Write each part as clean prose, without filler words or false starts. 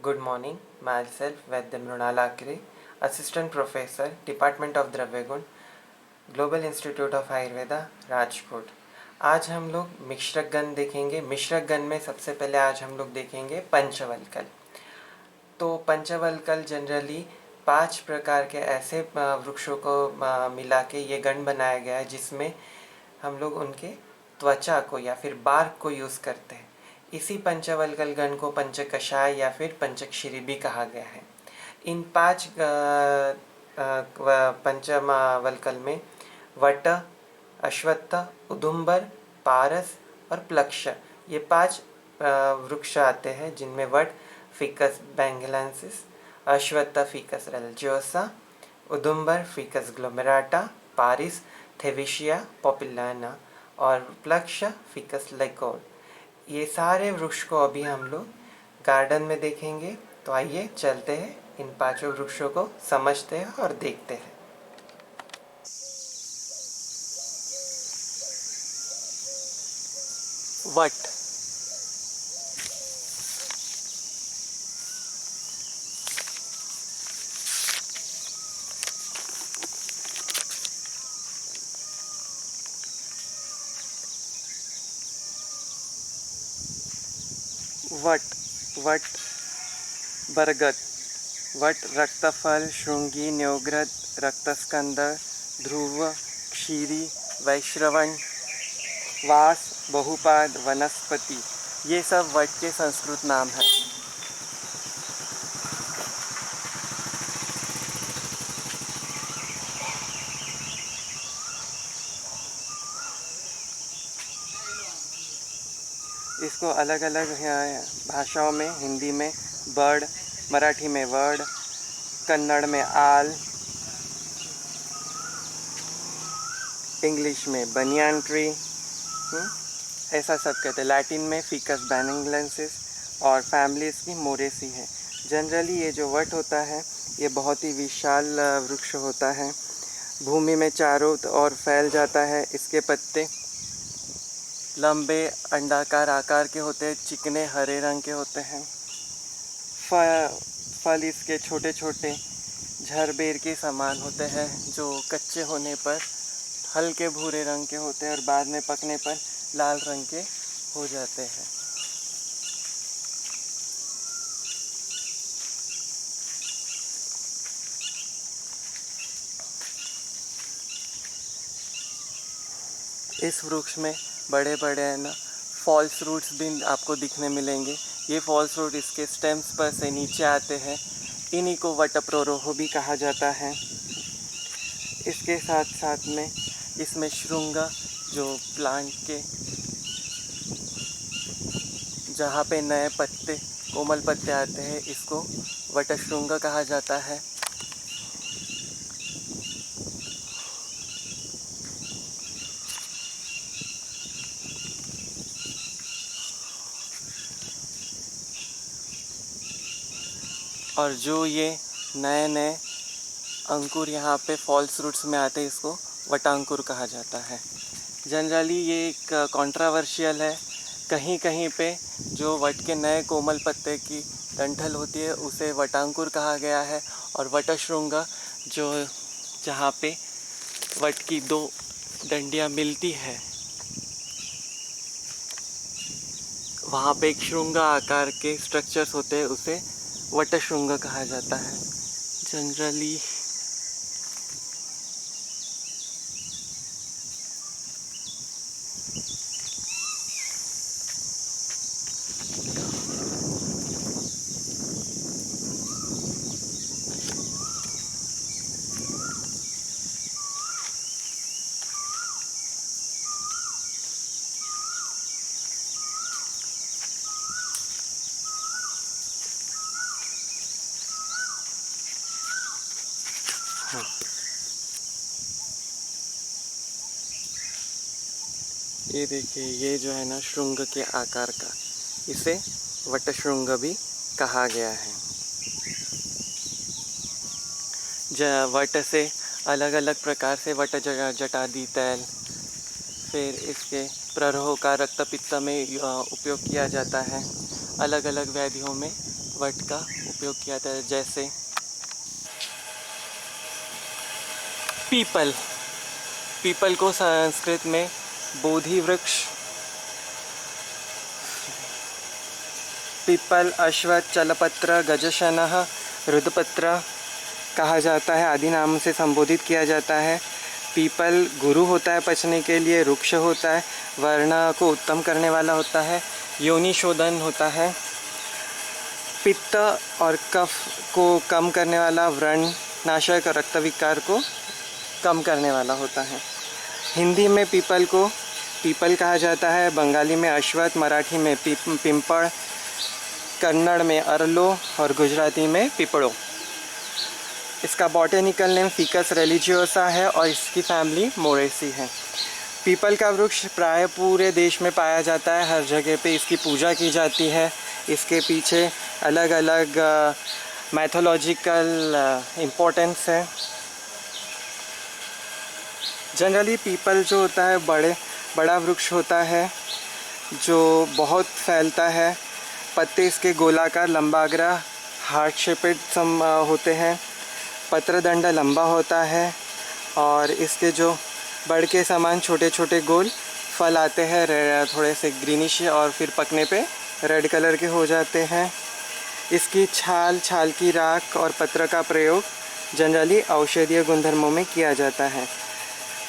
Good morning. Myself Vaidya Mrunal Akre, Assistant Professor, Department of Dravyagun, global institute of Ayurveda Rajkot. आज हम लोग मिश्रक गण देखेंगे। मिश्रक गण में सबसे पहले आज हम लोग देखेंगे पंचवल्कल। तो पंचवल्कल जनरली 5 प्रकार के ऐसे वृक्षों को मिला के ये गण बनाया गया है जिसमें हम लोग उनके त्वचा को या फिर बार्क को यूज़ करते हैं। इसी पंचवल्कल गण को पंचकषाय या फिर पंचक्षिरी भी कहा गया है। इन 5 पंचवल्कल में वट, अश्वत्थ, उदुम्बर, पारस और प्लक्ष, ये 5 वृक्ष आते हैं जिनमें वट फिकस बेंगलेंसिस, अश्वत्थ फिकस रेलिजियोसा, उदुम्बर फिकस ग्लोमेराटा, पारिस थेविशिया पॉपुलाना और प्लक्ष फिकस लेकोर। ये सारे वृक्ष को अभी हम लोग गार्डन में देखेंगे। तो आइए चलते हैं, इन 5 वृक्षों को समझते हैं और देखते हैं। वट, वट, वट बरगद, वट रक्तफल, श्रृंगी, न्योग्रद, रक्तस्कंद, ध्रुव, क्षीरी, वैश्रवण, वास, बहुपाद, वनस्पति, ये सब वट के संस्कृत नाम हैं। इसको अलग अलग भाषाओं में, हिंदी में बर्ड, मराठी में वर्ड, कन्नड़ में आल, इंग्लिश में बनियान ट्री, ऐसा सब कहते हैं। लैटिन में फिकस बेनिंगलेंसिस और फैमिली इसकी मोरेसी है। जनरली ये जो वट होता है ये बहुत ही विशाल वृक्ष होता है, भूमि में चारों ओर फैल जाता है। इसके पत्ते लंबे अंडाकार आकार के होते हैं, चिकने हरे रंग के होते हैं। फल इसके छोटे छोटे झरबेर के समान होते हैं जो कच्चे होने पर हल्के भूरे रंग के होते हैं और बाद में पकने पर लाल रंग के हो जाते हैं। इस वृक्ष में बड़े बड़े फॉल्स रूट्स भी आपको दिखने मिलेंगे। ये फॉल्स रूट इसके स्टेम्स पर से नीचे आते हैं, इन्हीं को वटप्रोरोह भी कहा जाता है। इसके साथ साथ में इसमें श्रृंग, जो प्लांट के जहाँ पे नए पत्ते, कोमल पत्ते आते हैं, इसको वटश्रृंग कहा जाता है। और जो ये नए नए अंकुर यहाँ पे फॉल्स रूट्स में आते हैं, इसको वटांकुर कहा जाता है। जनरली ये एक कंट्रोवर्शियल है। कहीं कहीं पे जो वट के नए कोमल पत्ते की डंठल होती है उसे वटांकुर कहा गया है, और वटश्रृंग जो जहाँ पे वट की 2 डंडियाँ मिलती है वहाँ पे एक श्रृंग आकार के स्ट्रक्चर्स होते हैं, उसे वटश्रृंग कहा जाता है। जनरली ये देखिए, ये जो है ना श्रृंग के आकार का, इसे वटश्रृंग भी कहा गया है। वट से अलग अलग प्रकार से वट जटादी तैल, फिर इसके प्ररोह का रक्त पित्त में उपयोग किया जाता है। अलग अलग व्याधियों में वट का उपयोग किया जाता है, जैसे पीपल। पीपल को संस्कृत में बोधि वृक्ष, पीपल, अश्वत्थ, चलपत्र, गजशनः, रुद्रपत्र कहा जाता है, आदि नाम से संबोधित किया जाता है। पीपल गुरु होता है, पचने के लिए वृक्ष होता है, वर्ण को उत्तम करने वाला होता है, योनि शोधन होता है, पित्त और कफ को कम करने वाला, व्रण नाशक और रक्त विकार को कम करने वाला होता है। हिंदी में पीपल को पीपल कहा जाता है, बंगाली में अश्वत्थ, मराठी में पिंपल, कन्नड़ में अरलो और गुजराती में पिपड़ो। इसका बॉटेनिकल नेम फिकस रिलीजियोसा है और इसकी फैमिली मोरेसी है। पीपल का वृक्ष प्राय पूरे देश में पाया जाता है, हर जगह पे इसकी पूजा की जाती है। इसके पीछे अलग अलग मैथोलॉजिकल इम्पोर्टेंस है। जनरली पीपल जो होता है बड़ा वृक्ष होता है जो बहुत फैलता है। पत्ते इसके गोलाकार, लंबाग्र, हार्ट शेपेड होते हैं। पत्रदंड लंबा होता है और इसके जो बड़ के समान छोटे छोटे गोल फल आते हैं, थोड़े से ग्रीनिश और फिर पकने पे रेड कलर के हो जाते हैं। इसकी छाल की राख और पत्र का प्रयोग जनरली औषधीय गुणधर्मों में किया जाता है।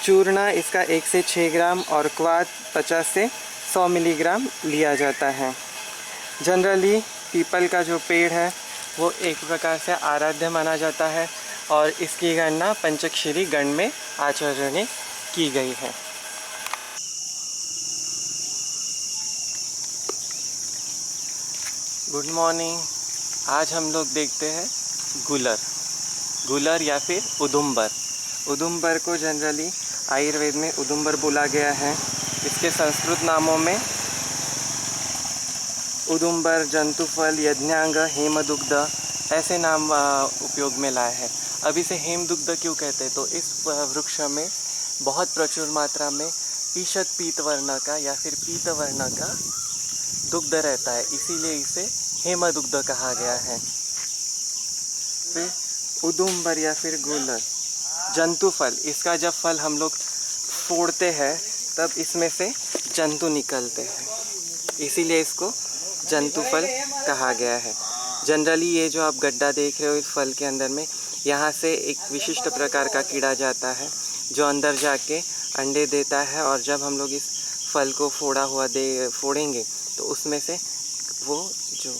चूर्ण इसका 1 से 6 ग्राम और क्वाथ 50 से 100 मिलीग्राम लिया जाता है। जनरली पीपल का जो पेड़ है वो एक प्रकार से आराध्य माना जाता है और इसकी गणना पंचक्षरी गण में आचार्य ने की गई है। Good morning. आज हम लोग देखते हैं गुलर या फिर उदुम्बर। उदुम्बर को जनरली आयुर्वेद में उदुम्बर बोला गया है। इसके संस्कृत नामों में उदुम्बर, जंतुफल, यज्ञांग, हेमदुग्ध ऐसे नाम उपयोग में लाए हैं। अब इसे हेमदुग्ध क्यों कहते हैं? तो इस वृक्ष में बहुत प्रचुर मात्रा में ईषद पीत वर्ण का या फिर पीत वर्ण का दुग्ध रहता है, इसीलिए इसे हेमदुग्ध कहा गया है। फिर उदुम्बर या फिर गुलर, जंतुफल। इसका जब फल हम लोग फोड़ते हैं तब इसमें से जंतु निकलते हैं, इसीलिए इसको जंतुफल कहा गया है। जनरली ये जो आप गड्ढा देख रहे हो इस फल के अंदर में, यहाँ से एक विशिष्ट प्रकार का कीड़ा जाता है जो अंदर जाके अंडे देता है और जब हम लोग इस फल को फोड़ेंगे तो उसमें से वो जो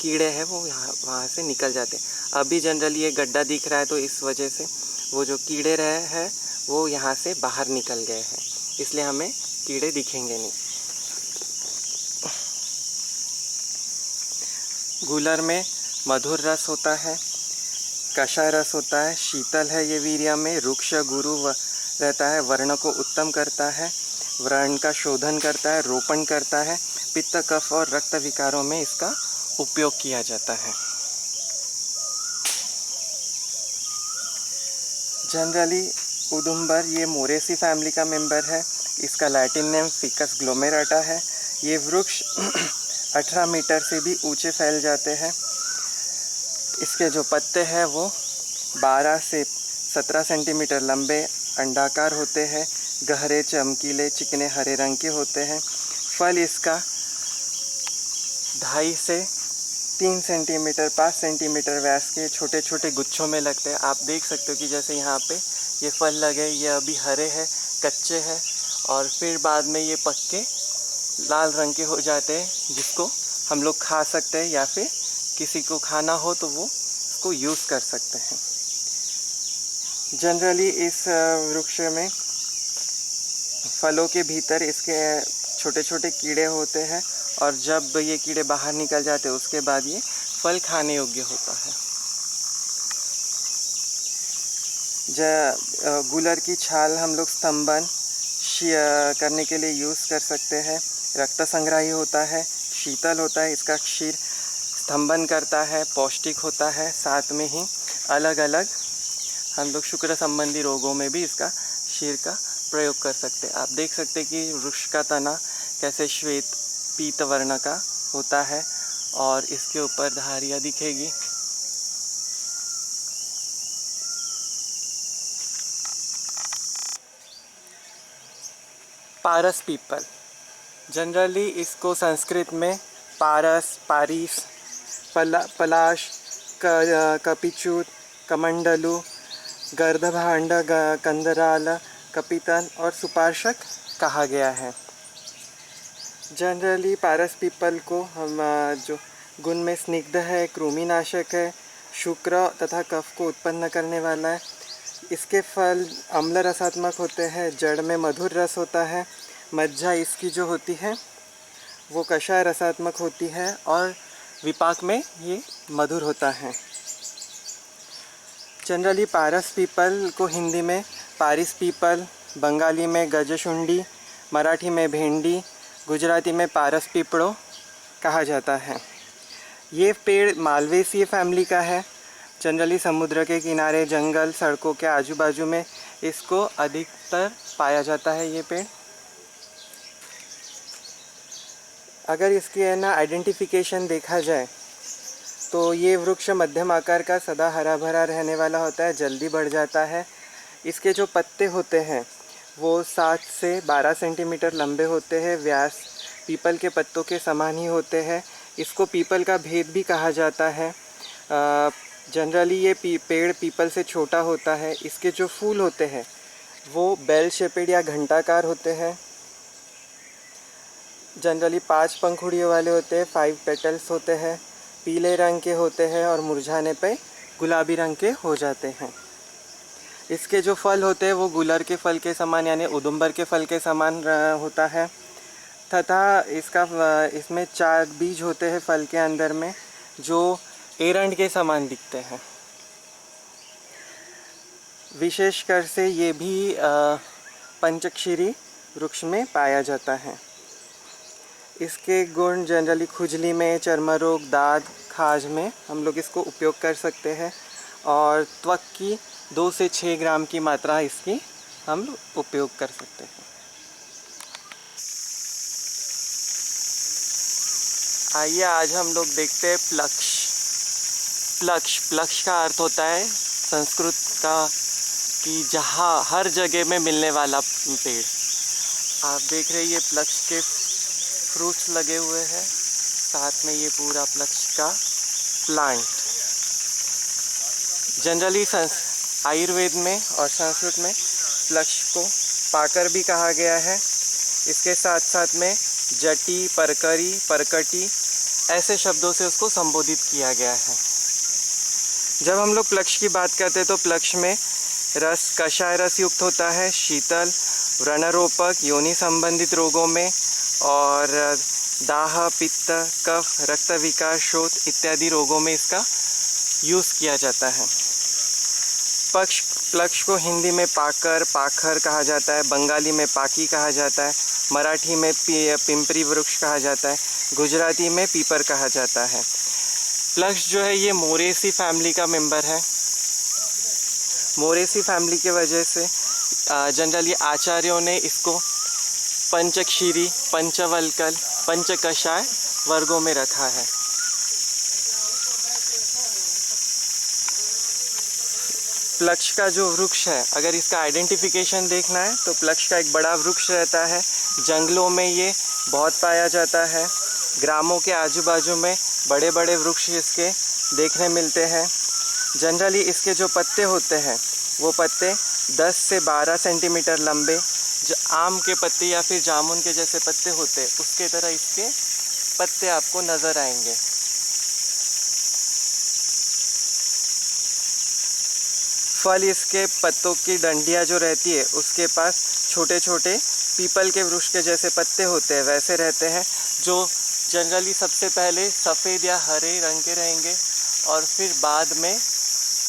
कीड़े हैं वो वहाँ से निकल जाते हैं। अभी जनरली ये गड्ढा दिख रहा है तो इस वजह से वो जो कीड़े रहे हैं वो यहाँ से बाहर निकल गए हैं, इसलिए हमें कीड़े दिखेंगे नहीं। गुलर में मधुर रस होता है, कषाय रस होता है, शीतल है ये वीर्य में, रुक्ष गुरु रहता है, वर्ण को उत्तम करता है, व्रण का शोधन करता है, रोपण करता है, पित्त, कफ और रक्त विकारों में इसका उपयोग किया जाता है। जनरली उदुम्बर ये मोरेसी फैमिली का मेंबर है। इसका लैटिन नेम फिकस ग्लोमेराटा है। ये वृक्ष 18 मीटर से भी ऊंचे फैल जाते हैं। इसके जो पत्ते हैं वो 12 से 17 सेंटीमीटर लंबे अंडाकार होते हैं, गहरे, चमकीले, चिकने हरे रंग के होते हैं। फल इसका 2.5 से 3 सेंटीमीटर 5 सेंटीमीटर व्यास के छोटे छोटे गुच्छों में लगते हैं। आप देख सकते हो कि जैसे यहाँ पे ये फल लगे, ये अभी हरे हैं, कच्चे हैं और फिर बाद में ये पक के लाल रंग के हो जाते हैं, जिसको हम लोग खा सकते हैं या फिर किसी को खाना हो तो वो इसको यूज़ कर सकते हैं। जनरली इस वृक्ष में फलों के भीतर इसके छोटे छोटे कीड़े होते हैं और जब ये कीड़े बाहर निकल जाते हैं उसके बाद ये फल खाने योग्य होता है। गुलर की छाल हम लोग स्तंभन करने के लिए यूज़ कर सकते हैं। रक्त संग्राही होता है, शीतल होता है, इसका क्षीर स्तंभन करता है, पौष्टिक होता है। साथ में ही अलग अलग हम लोग शुक्र संबंधी रोगों में भी इसका क्षीर का प्रयोग कर सकते हैं। आप देख सकते हैं कि वृक्ष का तना कैसे श्वेत पीत वर्ण का होता है और इसके ऊपर धारियाँ दिखेगी। पारस पीपल, जनरली इसको संस्कृत में पारस, पारिस, पलाश, कपिचूत, कमंडलू, गर्दभांड, कंदराल, कपितन और सुपार्शक कहा गया है। जनरली पारस पीपल को हम जो गुण में स्निग्ध है, कृमिनाशक है, शुक्र तथा कफ को उत्पन्न करने वाला है। इसके फल अम्ल रसात्मक होते हैं, जड़ में मधुर रस होता है, मज्जा इसकी जो होती है वो कषाय रसात्मक होती है और विपाक में ये मधुर होता है। जनरली पारस पीपल को हिंदी में पारिस पीपल, बंगाली में गजशुंडी, मराठी में भेंडी, गुजराती में पारस पीपड़ो कहा जाता है। ये पेड़ मालवेसी फैमिली का है। जनरली समुद्र के किनारे, जंगल, सड़कों के आजू बाजू में इसको अधिकतर पाया जाता है ये पेड़। अगर इसकी है ना आइडेंटिफिकेशन देखा जाए तो ये वृक्ष मध्यम आकार का सदा हरा भरा रहने वाला होता है, जल्दी बढ़ जाता है। इसके जो पत्ते होते हैं वो 7 से 12 सेंटीमीटर लंबे होते हैं, व्यास पीपल के पत्तों के समान ही होते हैं। इसको पीपल का भेद भी कहा जाता है। जनरली ये पेड़ पीपल से छोटा होता है। इसके जो फूल होते हैं वो बेल शेपेड या घंटाकार होते हैं। जनरली 5 पंखुड़ियों वाले होते हैं, 5 पेटल्स होते हैं, पीले रंग के होते हैं और मुरझाने पे गुलाबी रंग के हो जाते हैं। इसके जो फल होते हैं वो गुलर के फल के समान यानी उदुम्बर के फल के समान होता है तथा इसमें 4 बीज होते हैं फल के अंदर में जो एरंड के समान दिखते हैं। विशेषकर से ये भी पंचक्षीरी वृक्ष में पाया जाता है। इसके गुण जनरली खुजली में, चर्म रोग, दाद, खाज में हम लोग इसको उपयोग कर सकते हैं और त्वक की 2 से 6 ग्राम की मात्रा इसकी हम उपयोग कर सकते हैं। आइए आज हम लोग देखते हैं प्लक्ष। प्लक्ष का अर्थ होता है संस्कृत का कि जहाँ हर जगह में मिलने वाला पेड़। आप देख रहे हैं ये प्लक्ष के फ्रूट्स लगे हुए हैं, साथ में ये पूरा प्लक्ष का प्लांट। जनरली आयुर्वेद में और संस्कृत में प्लक्ष को पाकर भी कहा गया है। इसके साथ साथ में जटी, परकरी, परकटी ऐसे शब्दों से उसको संबोधित किया गया है। जब हम लोग प्लक्ष की बात करते हैं तो प्लक्ष में रस कषाय रस युक्त होता है, शीतल, व्रणरोपक, योनि संबंधित रोगों में और दाह, पित्त, कफ, रक्त विकार, शोथ इत्यादि रोगों में इसका यूज़ किया जाता है। प्लक्ष को हिंदी में पाकर, पाखर कहा जाता है, बंगाली में पाकी कहा जाता है, मराठी में पिंपरी वृक्ष कहा जाता है, गुजराती में पीपर कहा जाता है। प्लक्ष जो है ये मोरेसी फैमिली का मेंबर है। मोरेसी फैमिली के वजह से जनरली आचार्यों ने इसको पंचक्षीरी, पंचवल्कल, पंचकषाय वर्गों में रखा है। प्लक्ष का जो वृक्ष है, अगर इसका आइडेंटिफिकेशन देखना है तो प्लक्ष का एक बड़ा वृक्ष रहता है। जंगलों में ये बहुत पाया जाता है। ग्रामों के आजू बाजू में बड़े बड़े वृक्ष इसके देखने मिलते हैं। जनरली इसके जो पत्ते होते हैं वो पत्ते 10 से 12 सेंटीमीटर लंबे, जो आम के पत्ते या फिर जामुन के जैसे पत्ते होते हैं उसके तरह इसके पत्ते आपको नज़र आएंगे। फल इसके पत्तों की डंडियाँ जो रहती है उसके पास छोटे छोटे पीपल के वृक्ष के जैसे पत्ते होते हैं वैसे रहते हैं, जो जनरली सबसे पहले सफ़ेद या हरे रंग के रहेंगे और फिर बाद में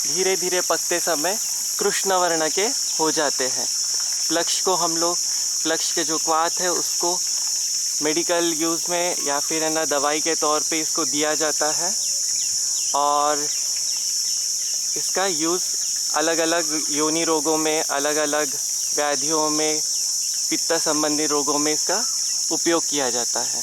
धीरे धीरे पकते समय कृष्ण वर्ण के हो जाते हैं। प्लक्ष को हम लोग प्लक्ष के जो क्वाथ है उसको मेडिकल यूज़ में या फिर है ना दवाई के तौर पे इसको दिया जाता है और इसका यूज़ अलग अलग योनि रोगों में, अलग अलग व्याधियों में, पित्त संबंधी रोगों में इसका उपयोग किया जाता है।